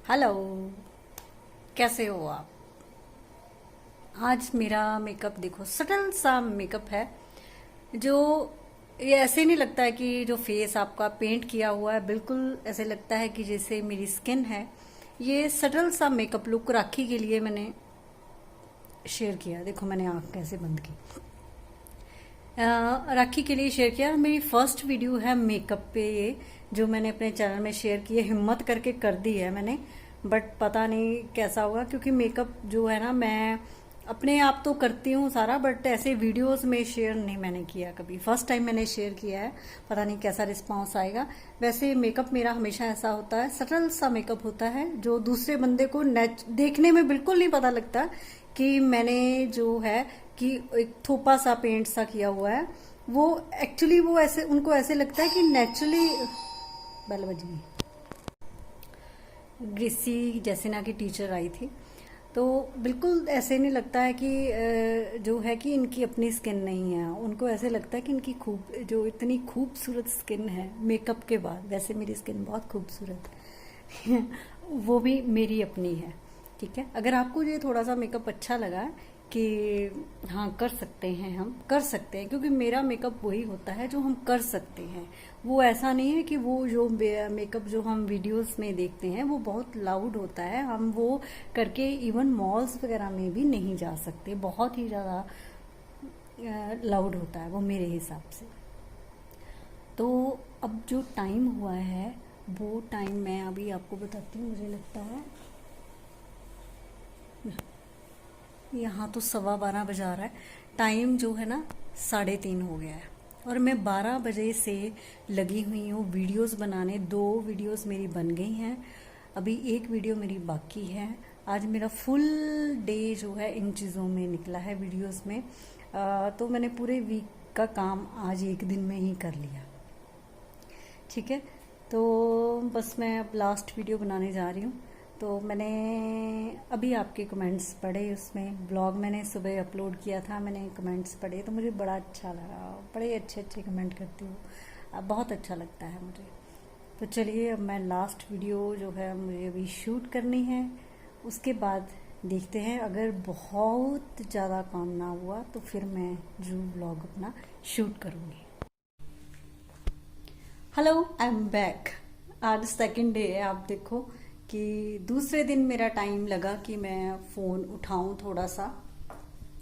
Hello. कैसे हो आप? आज मेरा मेकअप देखो, सटल सा मेकअप है। जो ये ऐसे नहीं लगता है कि जो फेस आपका पेंट किया हुआ है, बिल्कुल ऐसे लगता है कि जैसे मेरी स्किन है। ये सटल सा मेकअप लुक राखी के लिए मैंने शेयर किया। देखो मैंने आँख कैसे बंद की। राखी के लिए शेयर किया। मेरी फर्स्ट वीडियो है मेकअप पे, ये जो मैंने अपने चैनल में शेयर की है। हिम्मत करके कर दी है मैंने, बट पता नहीं कैसा होगा, क्योंकि मेकअप जो है ना, मैं अपने आप तो करती हूँ सारा, बट ऐसे वीडियोस में शेयर नहीं मैंने किया कभी। फर्स्ट टाइम मैंने शेयर किया है, पता नहीं कैसा रिस्पांस आएगा। वैसे मेकअप मेरा हमेशा ऐसा होता है, सटल सा मेकअप होता है, जो दूसरे बंदे को देखने में बिल्कुल नहीं पता लगता कि मैंने जो है कि एक थोपा सा पेंट सा किया हुआ है। वो एक्चुअली वो ऐसे उनको ऐसे लगता है कि नेचुरली। बेल बज गई। ग्रेसी जैसिना की टीचर आई थी, तो बिल्कुल ऐसे नहीं लगता है कि जो है कि इनकी अपनी स्किन नहीं है। उनको ऐसे लगता है कि इनकी जो इतनी खूबसूरत स्किन है मेकअप के बाद। वैसे मेरी स्किन बहुत खूबसूरत है वो भी मेरी अपनी है। ठीक है, अगर आपको ये थोड़ा सा मेकअप अच्छा लगा कि हाँ कर सकते हैं, हम कर सकते हैं, क्योंकि मेरा मेकअप वही होता है जो हम कर सकते हैं। वो ऐसा नहीं है कि वो जो मेकअप जो हम वीडियोस में देखते हैं वो बहुत लाउड होता है। हम वो करके इवन मॉल्स वगैरह में भी नहीं जा सकते, बहुत ही ज़्यादा लाउड होता है वो मेरे हिसाब से। तो अब जो टाइम हुआ है वो टाइम मैं अभी आपको बताती हूँ। मुझे लगता है यहाँ तो 12:15 बजा रहा है। टाइम जो है ना 3:30 हो गया है, और मैं 12 बजे से लगी हुई हूँ वीडियोस बनाने। 2 वीडियोस मेरी बन गई हैं, अभी एक वीडियो मेरी बाकी है। आज मेरा फुल डे जो है इन चीज़ों में निकला है, वीडियोस में। तो मैंने पूरे वीक का काम आज एक दिन में ही कर लिया। ठीक है, तो बस मैं अब लास्ट वीडियो बनाने जा रही हूँ। तो मैंने अभी आपके कमेंट्स पढ़े, उसमें ब्लॉग मैंने सुबह अपलोड किया था, मैंने कमेंट्स पढ़े तो मुझे बड़ा अच्छा लगा। बड़े अच्छे अच्छे कमेंट करती हूँ, बहुत अच्छा लगता है मुझे। तो चलिए, अब मैं लास्ट वीडियो जो है मुझे अभी शूट करनी है, उसके बाद देखते हैं। अगर बहुत ज़्यादा काम ना हुआ तो फिर मैं जो ब्लॉग अपना शूट करूँगी। Hello, I am back. आज सेकंड डे है। आप देखो कि दूसरे दिन मेरा टाइम लगा कि मैं फ़ोन उठाऊं थोड़ा सा।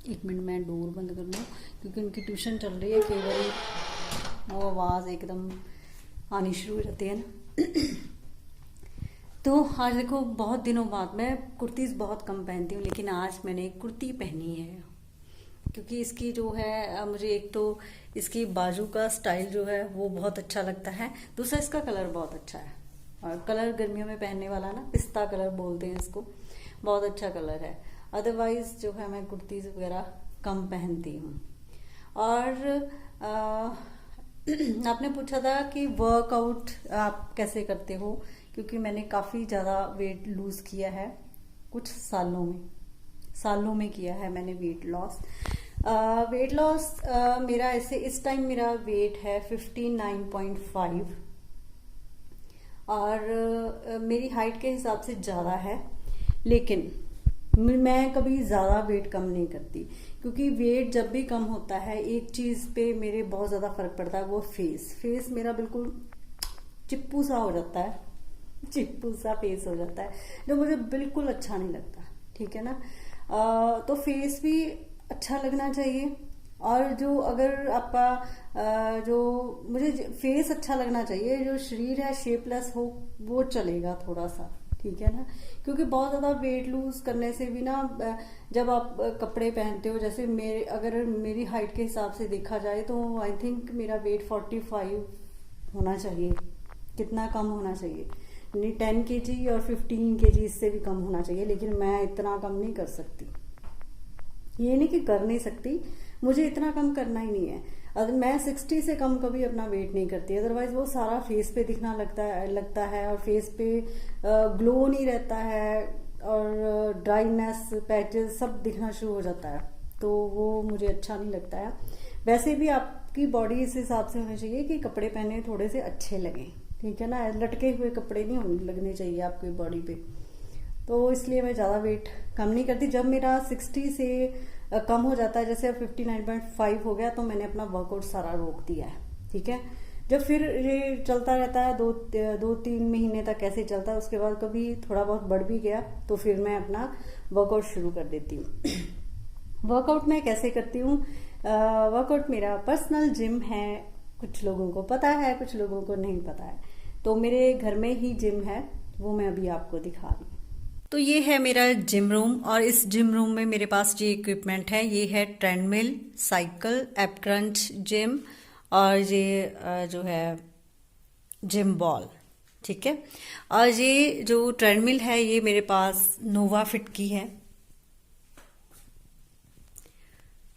1 मिनट मैं डोर बंद कर लूँ, क्योंकि उनकी ट्यूशन चल रही है। कई बार वो आवाज़ एकदम आनी शुरू हो जाती है ना तो आज देखो, बहुत दिनों बाद मैं कुर्तीज़ बहुत कम पहनती हूँ, लेकिन आज मैंने कुर्ती पहनी है, क्योंकि इसकी जो है मुझे एक तो इसकी बाजू का स्टाइल जो है वो बहुत अच्छा लगता है। दूसरा इसका कलर बहुत अच्छा है, और कलर गर्मियों में पहनने वाला ना, पिस्ता कलर बोलते हैं इसको, बहुत अच्छा कलर है। अदरवाइज जो है मैं कुर्तीज़ वगैरह कम पहनती हूँ। और आपने पूछा था कि वर्कआउट आप कैसे करते हो, क्योंकि मैंने काफ़ी ज़्यादा वेट लूज़ किया है कुछ सालों में किया है मैंने वेट लॉस। वेट लॉस मेरा ऐसे इस टाइम मेरा वेट है 59.5, और मेरी हाइट के हिसाब से ज़्यादा है, लेकिन मैं कभी ज़्यादा वेट कम नहीं करती, क्योंकि वेट जब भी कम होता है एक चीज़ पे मेरे बहुत ज़्यादा फर्क पड़ता है, वो फेस मेरा बिल्कुल चिप्पू सा हो जाता है, चिप्पू सा फेस हो जाता है, जो मुझे बिल्कुल अच्छा नहीं लगता। ठीक है ना, तो फेस भी अच्छा लगना चाहिए। और जो अगर आपका जो मुझे फेस अच्छा लगना चाहिए, जो शरीर है शेपलेस हो वो चलेगा थोड़ा सा। ठीक है ना, क्योंकि बहुत ज़्यादा वेट लूज करने से भी ना, जब आप कपड़े पहनते हो, जैसे अगर मेरी हाइट के हिसाब से देखा जाए तो आई थिंक मेरा वेट 45 होना चाहिए। कितना कम होना चाहिए, यानी 10 kg और 15 kg इससे भी कम होना चाहिए, लेकिन मैं इतना कम नहीं कर सकती। ये नहीं कि कर नहीं सकती, मुझे इतना कम करना ही नहीं है। अगर मैं 60 से कम कभी अपना वेट नहीं करती, अदरवाइज वो सारा फेस पे दिखना लगता है, और फेस पे ग्लो नहीं रहता है, और ड्राइनेस पैचेस सब दिखना शुरू हो जाता है, तो वो मुझे अच्छा नहीं लगता है। वैसे भी आपकी बॉडी इस हिसाब से होनी चाहिए कि कपड़े पहने थोड़े से अच्छे लगें। ठीक है ना, लटके हुए कपड़े नहीं लगने चाहिए आपकी बॉडी पे। तो इसलिए मैं ज़्यादा वेट कम नहीं करती। जब मेरा 60 से कम हो जाता है, जैसे अब 59.5 हो गया, तो मैंने अपना वर्कआउट सारा रोक दिया है। ठीक है, जब फिर ये चलता रहता है 2-3 महीने तक ऐसे चलता है, उसके बाद कभी थोड़ा बहुत बढ़ भी गया तो फिर मैं अपना वर्कआउट शुरू कर देती हूँ। वर्कआउट मैं कैसे करती हूँ? वर्कआउट मेरा पर्सनल जिम है, कुछ लोगों को पता है, कुछ लोगों को नहीं पता है। तो मेरे घर में ही जिम है, वो मैं अभी आपको दिखा रही हूँ। तो ये है मेरा जिम रूम, और इस जिम रूम में मेरे पास ये इक्विपमेंट है। ये है treadmill, cycle, app crunch gym, और ये जो है जिम बॉल। ठीक है, और ये जो ट्रेडमिल है ये मेरे पास नोवा फिट की है।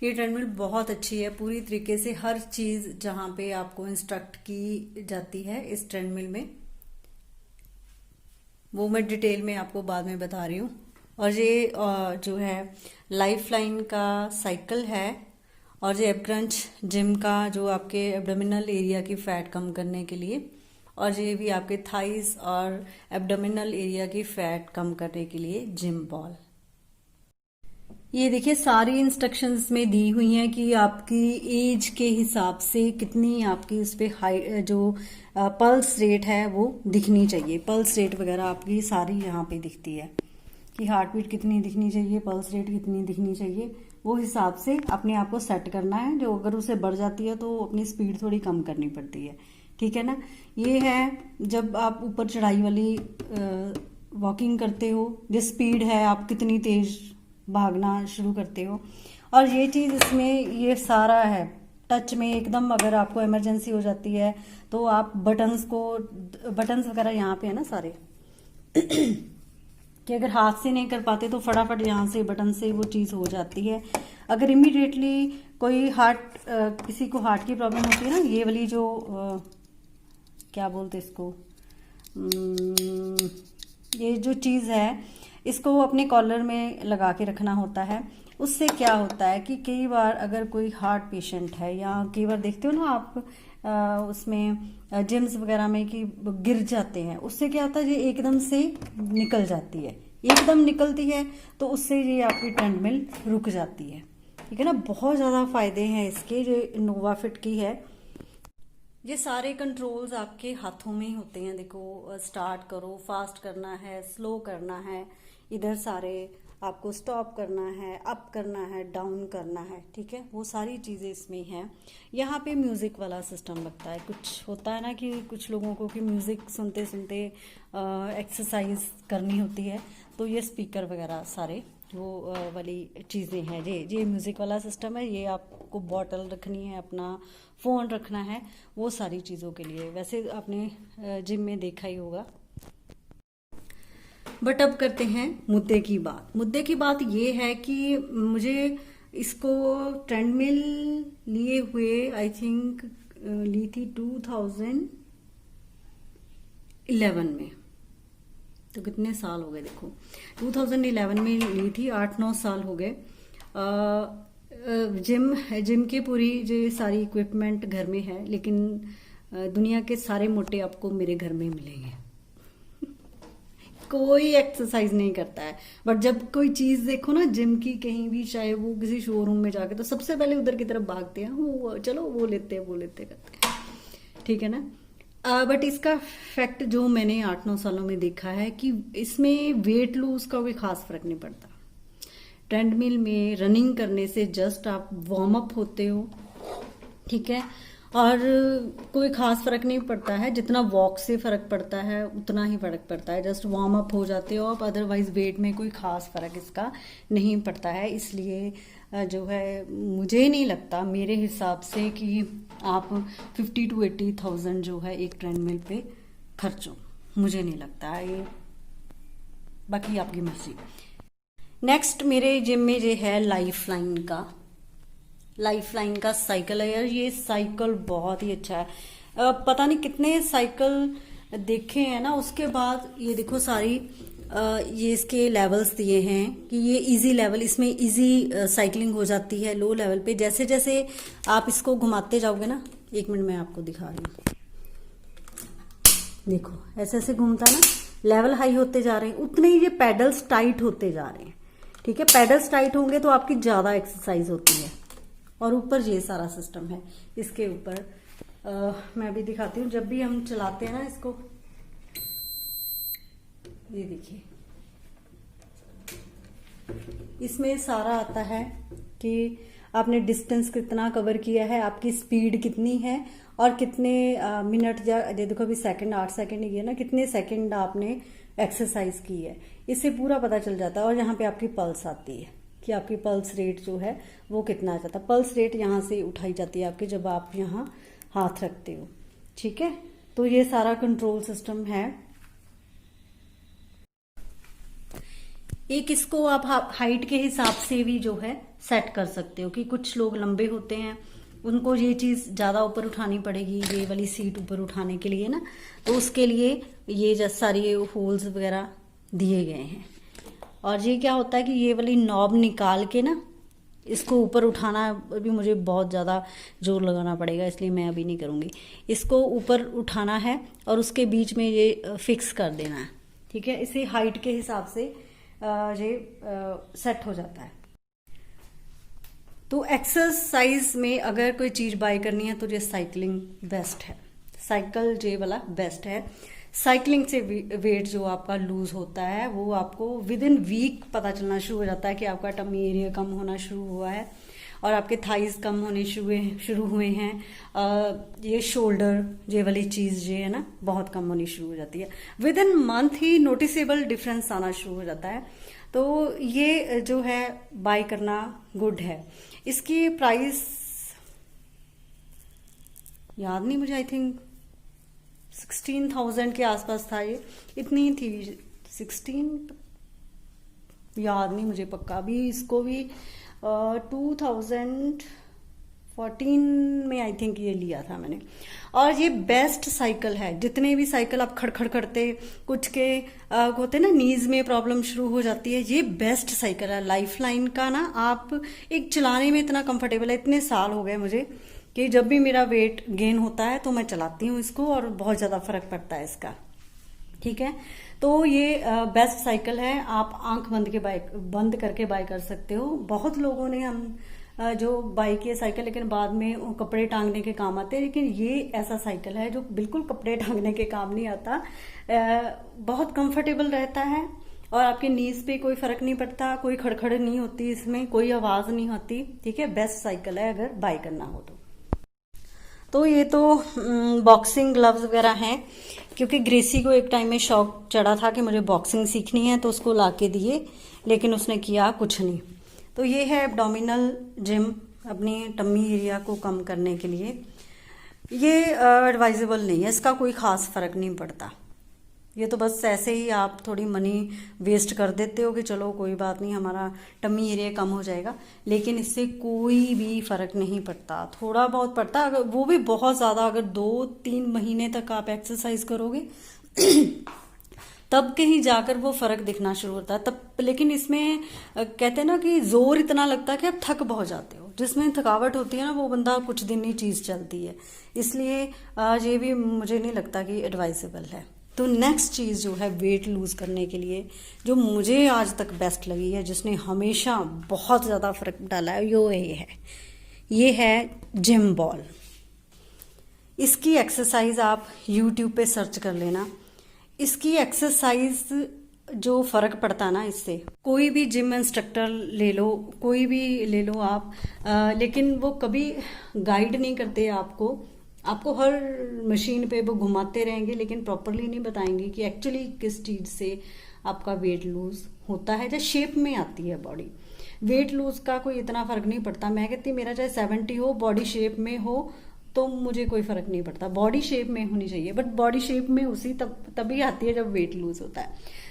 ये ट्रेडमिल बहुत अच्छी है, पूरी तरीके से हर चीज जहां पे आपको इंस्ट्रक्ट की जाती है इस ट्रेडमिल में, वो मैं डिटेल में आपको बाद में बता रही हूँ। और ये जो है लाइफ लाइन का साइकिल है, और ये एप क्रंच जिम का जो आपके एब्डोमिनल एरिया की फैट कम करने के लिए, और ये भी आपके थाइस और एब्डोमिनल एरिया की फैट कम करने के लिए जिम बॉल। ये देखिए सारी इंस्ट्रक्शंस में दी हुई हैं कि आपकी एज के हिसाब से कितनी आपकी उस पर हाई जो पल्स रेट है वो दिखनी चाहिए। पल्स रेट वगैरह आपकी सारी यहाँ पे दिखती है कि हार्ट बीट कितनी दिखनी चाहिए, पल्स रेट कितनी दिखनी चाहिए, वो हिसाब से अपने आप को सेट करना है। जो अगर उसे बढ़ जाती है तो अपनी स्पीड थोड़ी कम करनी पड़ती है। ठीक है ना, ये है जब आप ऊपर चढ़ाई वाली वॉकिंग करते हो, जो स्पीड है आप कितनी तेज भागना शुरू करते हो। और ये चीज़ इसमें ये सारा है टच में एकदम। अगर आपको इमरजेंसी हो जाती है तो आप बटन्स वगैरह यहाँ पे है ना सारे कि अगर हाथ से नहीं कर पाते तो फटाफट यहाँ से बटन से वो चीज़ हो जाती है। अगर इमीडिएटली कोई किसी को हार्ट की प्रॉब्लम होती है ना, ये वाली जो क्या बोलते इसको, ये जो चीज़ है इसको अपने कॉलर में लगा के रखना होता है। उससे क्या होता है कि कई बार अगर कोई हार्ट पेशेंट है, या कई बार देखते हो ना आप उसमें जिम्स वगैरह में कि गिर जाते हैं, उससे क्या होता है ये एकदम से निकल जाती है, एकदम निकलती है तो उससे ये आपकी ट्रेडमिल रुक जाती है। ठीक है ना, बहुत ज़्यादा फायदे हैं इसके। जो नोवा फिट की है, ये सारे कंट्रोल्स आपके हाथों में ही होते हैं। देखो स्टार्ट करो, फास्ट करना है, स्लो करना है, इधर सारे आपको स्टॉप करना है, अप करना है, डाउन करना है। ठीक है, वो सारी चीज़ें इसमें हैं। यहाँ पे म्यूज़िक वाला सिस्टम लगता है। कुछ होता है ना कि कुछ लोगों को कि म्यूज़िक सुनते सुनते एक्सरसाइज करनी होती है, तो ये स्पीकर वगैरह सारे वो वाली चीज़ें हैं। ये म्यूज़िक वाला सिस्टम है। ये आपको बॉटल रखनी है, अपना फ़ोन रखना है, वो सारी चीज़ों के लिए। वैसे आपने जिम में देखा ही होगा। बट अब करते हैं मुद्दे की बात। मुद्दे की बात ये है कि मुझे इसको ट्रेडमिल लिए हुए आई थिंक ली थी 2011 में। तो कितने साल हो गए देखो, 2011 में ली थी, 8-9 साल हो गए। जिम की पूरी जो सारी इक्विपमेंट घर में है, लेकिन दुनिया के सारे मोटे आपको मेरे घर में मिलेंगे। कोई एक्सरसाइज नहीं करता है, बट जब कोई चीज देखो ना जिम की कहीं भी, चाहे वो किसी शोरूम में जाके, तो सबसे पहले उधर की तरफ भागते हैं, वो चलो वो लेते करते हैं। ठीक है ना, बट इसका फैक्ट जो मैंने 8-9 सालों में देखा है कि इसमें वेट लूज का कोई खास फर्क नहीं पड़ता। ट्रेडमिल में रनिंग करने से जस्ट आप वार्म अप होते हो। ठीक है, और कोई खास फर्क नहीं पड़ता है। जितना वॉक से फर्क पड़ता है उतना ही फर्क पड़ता है, जस्ट वार्म अप हो जाते हो आप। अदरवाइज वेट में कोई खास फर्क इसका नहीं पड़ता है। इसलिए जो है मुझे नहीं लगता, मेरे हिसाब से, कि आप 50 to 80,000 जो है एक ट्रेडमिल पे खर्चो, मुझे नहीं लगता है ये, बाकी आपकी मर्जी। नेक्स्ट मेरे जिम में ये है लाइफ लाइन का साइकिल है यार। ये साइकिल बहुत ही अच्छा है। पता नहीं कितने साइकिल देखे हैं ना, उसके बाद ये देखो सारी ये इसके लेवल्स दिए हैं कि ये इजी लेवल, इसमें इजी साइकिलिंग हो जाती है। लो लेवल पे जैसे जैसे आप इसको घुमाते जाओगे ना, 1 मिनट में आपको दिखा रही हूँ, देखो ऐसे ऐसे घूमता ना, लेवल हाई होते जा रहे हैं उतने ही ये पेडल्स टाइट होते जा रहे हैं। ठीक है, पेडल्स टाइट होंगे तो आपकी ज्यादा एक्सरसाइज होती है। और ऊपर ये सारा सिस्टम है इसके ऊपर। मैं भी दिखाती हूँ, जब भी हम चलाते हैं ना इसको, ये देखिए इसमें सारा आता है कि आपने डिस्टेंस कितना कवर किया है, आपकी स्पीड कितनी है और कितने मिनट या देखो अभी सेकंड 8 सेकंड ही है ना, कितने सेकंड आपने एक्सरसाइज की है, इससे पूरा पता चल जाता है। और यहाँ पे आपकी पल्स आती है कि आपकी पल्स रेट जो है वो कितना आ जाता है। पल्स रेट यहाँ से उठाई जाती है आपकी जब आप यहाँ हाथ रखते हो। ठीक है, तो ये सारा कंट्रोल सिस्टम है। एक इसको आप हाइट के हिसाब से भी जो है सेट कर सकते हो कि कुछ लोग लंबे होते हैं, उनको ये चीज ज्यादा ऊपर उठानी पड़ेगी, ये वाली सीट ऊपर उठाने के लिए ना, तो उसके लिए ये जैसे सारे होल्स वगैरह दिए गए हैं। और ये क्या होता है कि ये वाली नॉब निकाल के ना इसको ऊपर उठाना, अभी मुझे बहुत ज़्यादा जोर लगाना पड़ेगा इसलिए मैं अभी नहीं करूँगी। इसको ऊपर उठाना है और उसके बीच में ये फिक्स कर देना है। ठीक है, इसे हाइट के हिसाब से ये सेट हो जाता है। तो एक्सरसाइज में अगर कोई चीज बाय करनी है तो ये साइकिलिंग बेस्ट है, साइकिल जे वाला बेस्ट है। साइकिलिंग से वेट जो आपका लूज होता है वो आपको विद इन वीक पता चलना शुरू हो जाता है कि आपका टमी एरिया कम होना शुरू हुआ है और आपके थाइज कम होने शुरू हुए हैं। ये शोल्डर ये वाली चीज जो है ना बहुत कम होनी शुरू हो जाती है। With in month he noticeable difference आना शुरू हो जाता है। तो ये जो है बाय करना गुड है। इसकी प्राइस याद नहीं मुझे, आई थिंक 16,000 के आसपास था, ये इतनी ही थी, 16 याद नहीं मुझे पक्का। अभी इसको भी 2014 में आई थिंक ये लिया था मैंने। और ये बेस्ट साइकिल है। जितने भी साइकिल आप खड़खड़ करते, कुछ के होते ना नीज में प्रॉब्लम शुरू हो जाती है, ये बेस्ट साइकिल है। लाइफ लाइन का ना आप एक चलाने में इतना कंफर्टेबल है। इतने साल हो गए मुझे कि जब भी मेरा वेट गेन होता है तो मैं चलाती हूँ इसको और बहुत ज़्यादा फर्क पड़ता है इसका। ठीक है, तो ये बेस्ट साइकिल है। आप आंख बंद करके बाय कर सकते हो। बहुत लोगों ने हम जो बाय किए साइकिल, लेकिन बाद में कपड़े टांगने के काम आते हैं, लेकिन ये ऐसा साइकिल है जो बिल्कुल कपड़े टांगने के काम नहीं आता। बहुत कंफर्टेबल रहता है और आपके नीज पे कोई फर्क नहीं पड़ता, कोई खड़खड़ नहीं होती, इसमें कोई आवाज नहीं होती। ठीक है, बेस्ट साइकिल है अगर बाय करना हो तो ये तो बॉक्सिंग ग्लव्स वगैरह हैं, क्योंकि ग्रेसी को एक टाइम में शौक चढ़ा था कि मुझे बॉक्सिंग सीखनी है, तो उसको लाके दिए, लेकिन उसने किया कुछ नहीं। तो ये है एब्डोमिनल जिम, अपनी टम्मी एरिया को कम करने के लिए। ये एडवाइजेबल नहीं है, इसका कोई खास फर्क नहीं पड़ता। ये तो बस ऐसे ही आप थोड़ी मनी वेस्ट कर देते हो कि चलो कोई बात नहीं हमारा टम्मी एरिया कम हो जाएगा, लेकिन इससे कोई भी फर्क नहीं पड़ता। थोड़ा बहुत पड़ता, अगर वो भी बहुत ज़्यादा, अगर 2-3 महीने तक आप एक्सरसाइज करोगे तब कहीं जाकर वो फर्क दिखना शुरू होता है तब। लेकिन इसमें कहते हैं ना कि जोर इतना लगता है कि आप थक बहुत जाते हो। जिसमें थकावट होती है ना वो बंदा कुछ दिन ही चीज़ चलती है, इसलिए ये भी मुझे नहीं लगता कि एडवाइजेबल है। तो नेक्स्ट चीज़ जो है वेट लूज करने के लिए, जो मुझे आज तक बेस्ट लगी है, जिसने हमेशा बहुत ज़्यादा फर्क डाला है, ये है जिम बॉल। इसकी एक्सरसाइज आप यूट्यूब पे सर्च कर लेना। इसकी एक्सरसाइज जो फर्क पड़ता ना, इससे कोई भी जिम इंस्ट्रक्टर ले लो, कोई भी ले लो आप, लेकिन वो कभी गाइड नहीं करते आपको हर मशीन पे वो घुमाते रहेंगे, लेकिन प्रॉपरली नहीं बताएंगे कि एक्चुअली किस चीज़ से आपका वेट लूज होता है या शेप में आती है बॉडी। वेट लूज का कोई इतना फर्क नहीं पड़ता। मैं कहती मेरा चाहे 70 हो, बॉडी शेप में हो तो मुझे कोई फर्क नहीं पड़ता। बॉडी शेप में होनी चाहिए, बट बॉडी शेप में उसी तभी आती है जब वेट लूज होता है।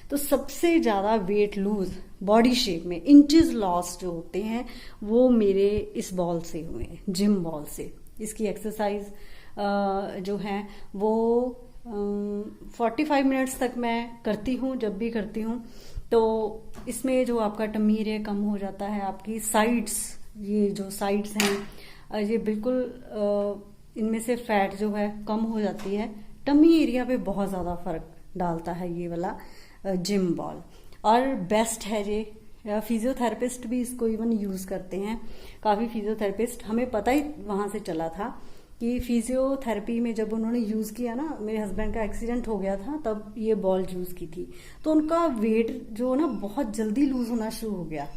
तो सबसे ज्यादा वेट लूज बॉडी शेप में इंचेस लॉस जो होते हैं वो मेरे इस बॉल से हुए हैं, जिम बॉल से। इसकी एक्सरसाइज जो है वो 45 मिनट्स तक मैं करती हूँ, जब भी करती हूँ। तो इसमें जो आपका टमी एरिया कम हो जाता है, आपकी साइड्स, ये जो साइड्स हैं ये बिल्कुल इनमें से फैट जो है कम हो जाती है। टमी एरिया पे बहुत ज़्यादा फर्क डालता है ये वाला जिम बॉल। और बेस्ट है ये, फिजियोथेरेपिस्ट भी इसको इवन यूज़ करते हैं। काफ़ी फिजियोथेरेपिस्ट, हमें पता ही वहाँ से चला था कि फिजियोथेरेपी में जब उन्होंने यूज़ किया ना, मेरे हस्बैंड का एक्सीडेंट हो गया था तब ये बॉल यूज़ की थी, तो उनका वेट जो ना बहुत जल्दी लूज होना शुरू हो गया।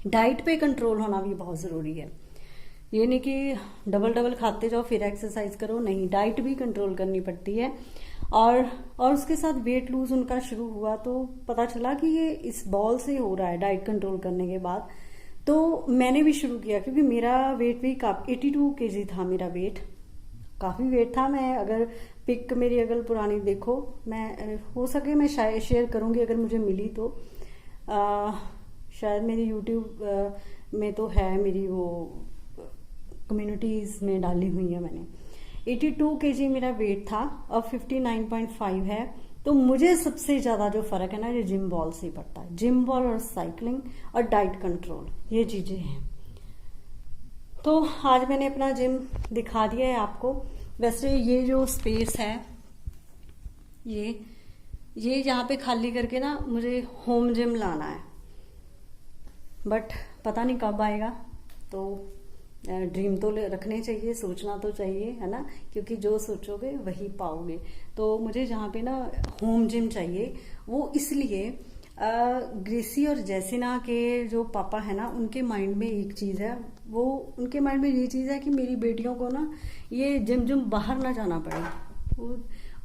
डाइट पे कंट्रोल होना भी बहुत ज़रूरी है। ये नहीं कि डबल डबल खाते जाओ फिर एक्सरसाइज करो, नहीं, डाइट भी कंट्रोल करनी पड़ती है। और उसके साथ वेट लूज उनका शुरू हुआ तो पता चला कि ये इस बॉल से हो रहा है डाइट कंट्रोल करने के बाद। तो मैंने भी शुरू किया, क्योंकि मेरा वेट भी 82 kg था मेरा वेट, काफ़ी वेट था। मैं अगर पिक मेरी अगर पुरानी देखो, मैं हो सके मैं शायद शेयर करूँगी अगर मुझे मिली तो, शायद मेरी यूट्यूब में तो है, मेरी वो कम्युनिटीज़ में डाली हुई है मैंने। 82 kg मेरा वेट था, अब 59.5 है। तो मुझे सबसे ज़्यादा जो फ़र्क है ना, ये जिम बॉल से ही पड़ता है। जिम बॉल और साइकिलिंग और डाइट कंट्रोल, ये चीज़ें हैं। तो आज मैंने अपना जिम दिखा दिया है आपको। वैसे ये जो स्पेस है, ये यहाँ पे खाली करके ना मुझे होम जिम लाना है, बट पता नहीं कब आएगा। तो ड्रीम तो रखने चाहिए, सोचना तो चाहिए, है ना, क्योंकि जो सोचोगे वही पाओगे। तो मुझे जहाँ पे ना होम जिम चाहिए, वो इसलिए ग्रेसी और जैसिना के जो पापा है ना, उनके माइंड में एक चीज़ है, वो उनके माइंड में ये चीज़ है कि मेरी बेटियों को ना ये जिम बाहर ना जाना पड़े।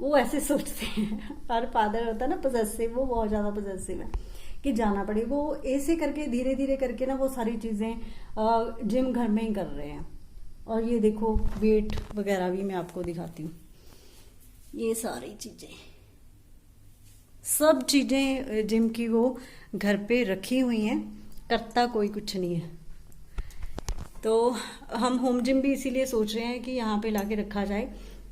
वो ऐसे सोचते हैं। हर फादर होता है ना पजेसिव, वो बहुत ज़्यादा पजेसिव है कि जाना पड़े। वो ऐसे करके धीरे धीरे करके ना वो सारी चीज़ें जिम घर में ही कर रहे हैं। और ये देखो वेट वगैरह भी मैं आपको दिखाती हूँ, ये सारी चीज़ें, सब चीज़ें जिम की वो घर पे रखी हुई हैं, करता कोई कुछ नहीं है। तो हम होम जिम भी इसीलिए सोच रहे हैं कि यहाँ पे लाके रखा जाए,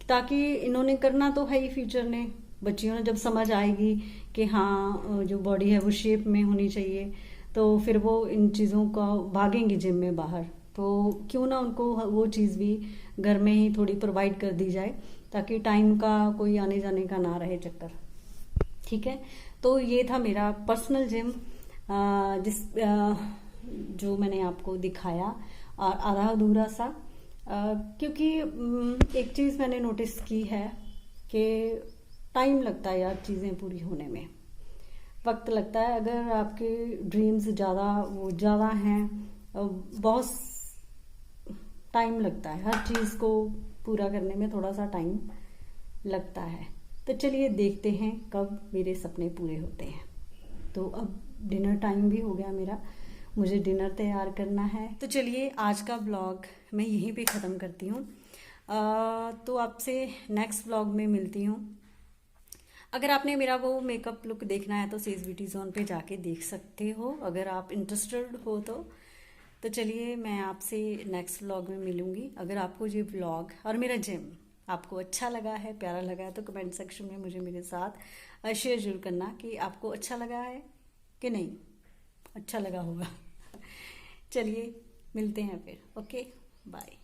ताकि इन्होंने करना तो है ही फ्यूचर ने, बच्चियों ने जब समझ आएगी कि हाँ जो बॉडी है वो शेप में होनी चाहिए, तो फिर वो इन चीज़ों का भागेंगी जिम में बाहर। तो क्यों ना उनको वो चीज़ भी घर में ही थोड़ी प्रोवाइड कर दी जाए, ताकि टाइम का कोई आने जाने का ना रहे चक्कर। ठीक है, तो ये था मेरा पर्सनल जिम जो मैंने आपको दिखाया, और आधा अधूरा सा, क्योंकि एक चीज़ मैंने नोटिस की है कि टाइम लगता है यार चीज़ें पूरी होने में, वक्त लगता है। अगर आपके ड्रीम्स ज़्यादा हैं, बहुत टाइम लगता है, हर चीज़ को पूरा करने में थोड़ा सा टाइम लगता है। तो चलिए देखते हैं कब मेरे सपने पूरे होते हैं। तो अब डिनर टाइम भी हो गया मेरा, मुझे डिनर तैयार करना है। तो चलिए आज का ब्लॉग मैं यहीं पे ख़त्म करती हूँ। तो आपसे नेक्स्ट ब्लॉग में मिलती हूँ। अगर आपने मेरा वो मेकअप लुक देखना है तो सेज ब्यूटी जोन पे जाके देख सकते हो, अगर आप इंटरेस्टेड हो तो चलिए मैं आपसे नेक्स्ट व्लॉग में मिलूंगी। अगर आपको ये व्लॉग और मेरा जिम आपको अच्छा लगा है, प्यारा लगा है, तो कमेंट सेक्शन में मुझे मेरे साथ शेयर जरूर करना कि आपको अच्छा लगा है कि नहीं, अच्छा लगा होगा। चलिए मिलते हैं फिर, ओके बाय।